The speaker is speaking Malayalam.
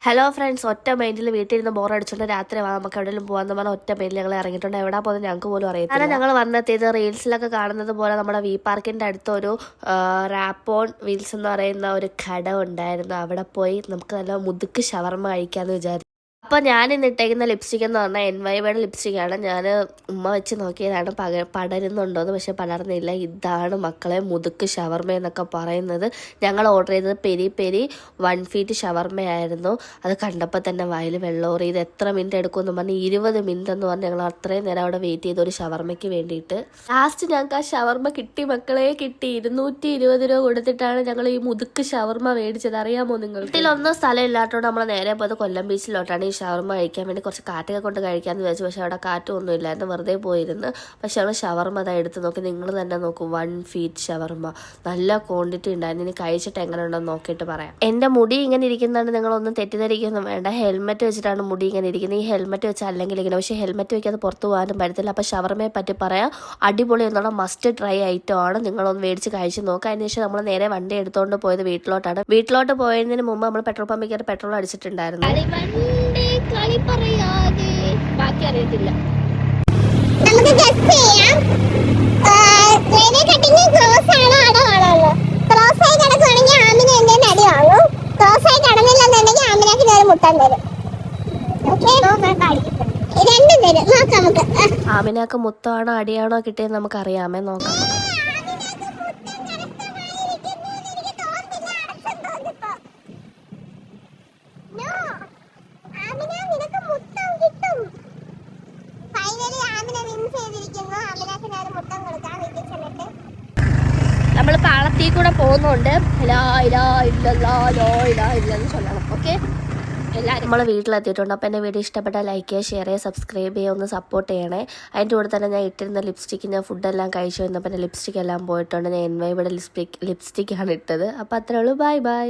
ഹലോ ഫ്രണ്ട്സ്, ഒറ്റ മൈൻഡിൽ വീട്ടിലിരുന്ന് ബോറടിച്ചുകൊണ്ട് രാത്രി നമുക്ക് എവിടെയെങ്കിലും പോകാമെന്ന് പറഞ്ഞാൽ ഒറ്റ മൈൻഡിൽ ഞങ്ങൾ ഇറങ്ങിയിട്ടുണ്ട്. എവിടെ പോകുന്നത് ഞങ്ങൾക്ക് പോലും അറിയത്തില്ല. കാരണം ഞങ്ങൾ വന്നെത്തിയത് റീൽസിലൊക്കെ കാണുന്നത് പോലെ നമ്മുടെ വി പാർക്കിൻ്റെ അടുത്തൊരു റാപ്പോൺ വീൽസ് എന്ന് പറയുന്ന ഒരു കട ഉണ്ടായിരുന്നു. അവിടെ പോയി നമുക്ക് നല്ല മുതുക്ക് ഷവർമ്മ കഴിക്കാമെന്ന് വിചാരിച്ചു. അപ്പോൾ ഞാൻ ഇന്ന് ഇട്ടേക്കുന്ന ലിപ്സ്റ്റിക് എന്ന് പറഞ്ഞാൽ NYBയുടെ ലിപ്സ്റ്റിക്കാണ്. ഞാൻ ഉമ്മ വെച്ച് നോക്കിയതാണ് പടരുന്നുണ്ടോയെന്ന്, പക്ഷെ പടർന്നില്ല. ഇതാണ് മക്കളെ മുതുക്ക് ഷവർമ്മ എന്നൊക്കെ പറയുന്നത്. ഞങ്ങൾ ഓർഡർ ചെയ്തത് പെരി പെരി 1 ഫീറ്റ് ഷവർമ്മയായിരുന്നു. അത് കണ്ടപ്പോൾ തന്നെ വയൽ വെള്ളോറി. ഇത് എത്ര മിനിറ്റ് എടുക്കുമെന്ന് പറഞ്ഞ് 20 മിനിറ്റ് എന്ന് പറഞ്ഞ് ഞങ്ങൾ അത്രയും നേരം അവിടെ വെയിറ്റ് ചെയ്ത ഒരു ഷവർമ്മയ്ക്ക് വേണ്ടിയിട്ട്. ലാസ്റ്റ് ഞങ്ങൾക്ക് ആ ഷവർമ്മ കിട്ടി മക്കളെ, കിട്ടി. 220 രൂപ കൊടുത്തിട്ടാണ് ഞങ്ങൾ ഈ മുതുക്ക് ഷവർമ്മ മേടിച്ചത്. അറിയാമോ നിങ്ങൾ? വീട്ടിലൊന്നും സ്ഥലം ഇല്ലാത്തതുകൊണ്ട് നമ്മൾ നേരെ പോയത് കൊല്ലം ബീച്ചിലോട്ടാണ് ഈ ഷവർമ്മ കഴിക്കാൻ വേണ്ടി. കുറച്ച് കാറ്റൊക്കെ കൊണ്ട് കഴിക്കാമെന്ന് വിചാരിച്ചു, പക്ഷെ അവിടെ കാറ്റൊന്നും ഇല്ലായിരുന്നു. വെറുതെ പോയിരുന്നു. പക്ഷെ ഞങ്ങൾ ഷവർമ്മ അതാ എടുത്ത് നോക്കി. നിങ്ങൾ തന്നെ നോക്കൂ, 1 ഫീറ്റ് ഷവർമ്മ. നല്ല ക്വാണ്ടിറ്റി ഉണ്ടായിരുന്നു. ഇനി കഴിച്ചിട്ട് എങ്ങനെ ഉണ്ടെന്ന് നോക്കിയിട്ട് പറയാം. എൻ്റെ മുടി ഇങ്ങനെ ഇരിക്കുന്നതാണ്, നിങ്ങളൊന്നും തെറ്റിദ്ധരിക്കൊന്നും വേണ്ട. ഹെൽമെറ്റ് വെച്ചിട്ടാണ് മുടി ഇങ്ങനെ ഇരിക്കുന്നത്. ഈ ഹെൽമെറ്റ് വെച്ചാൽ അല്ലെങ്കിൽ ഇങ്ങനെ, പക്ഷേ ഹെൽമെറ്റ് വെക്കാതെ പുറത്ത് പോകാനും പറ്റത്തില്ല. അപ്പോൾ ഷവർമ്മയെ പറ്റി പറയാം, അടിപൊളി എന്നുള്ള മസ്റ്റ് ട്രൈ ഐറ്റം ആണ്. നിങ്ങളൊന്ന് മേടിച്ച് കഴിച്ച് നോക്കുക. അതിനുശേഷം നമ്മൾ നേരെ വണ്ടി എടുത്തുകൊണ്ട് പോയത് വീട്ടിലോട്ടാണ്. വീട്ടിലോട്ട് പോയതിന് മുമ്പ് നമ്മൾ പെട്രോൾ പമ്പിൽ കയറി പെട്രോൾ അടിച്ചിട്ടുണ്ടായിരുന്നു. കളി പറയാതെ ബാക്കി അറിയത്തില്ല. നമുക്ക് ഗസ് ചെയ്യാം. റേഡിയോ കട്ടിങ് ക്ലോസ് ആണോ അതോ ആണോ? ക്ലോസ് ആയി കിടക്കുകയാണെങ്കിൽ ആമിന എന്റെ അടി വാങ്ങും. ക്ലോസ് ആയി കിടന്നില്ലെന്നുണ്ടെങ്കിൽ ആമിനക്ക് ഞാൻ മുട്ടാൻ തരും. രണ്ടും തരും. നോക്കാം നമുക്ക്. ആമിനക്ക് മുത്താണോ അടിയാണോ കിട്ടിയെന്ന് നമുക്ക് അറിയാമേ, നോക്കാം. നമ്മൾ പാളത്തിൽ കൂടെ പോകുന്നുണ്ട്. ഇല്ലെന്ന് ചൊല്ലണം. ഓക്കെ, എല്ലാവരും നമ്മൾ വീട്ടിലെത്തിയിട്ടുണ്ട്. അപ്പോൾ എൻ്റെ വീഡിയോ ഇഷ്ടപ്പെട്ടാൽ ലൈക്ക് ചെയ്യുക, ഷെയർ ചെയ്യുക, സബ്സ്ക്രൈബ് ചെയ്യുക, ഒന്ന് സപ്പോർട്ട് ചെയ്യണേ. അതിൻ്റെ കൂടെ തന്നെ ഞാൻ ഇട്ടിരുന്ന ലിപ്സ്റ്റിക്ക്, ഞാൻ ഫുഡെല്ലാം കഴിച്ചു വന്നപ്പോൾ എൻ്റെ ലിപ്സ്റ്റിക് എല്ലാം പോയിട്ടുണ്ട്. ഞാൻ NYBയുടെ ലിപ്സ്റ്റിക്കാണ് ഇട്ടത്. അപ്പോൾ അത്രേ ഉള്ളൂ. Bye bye.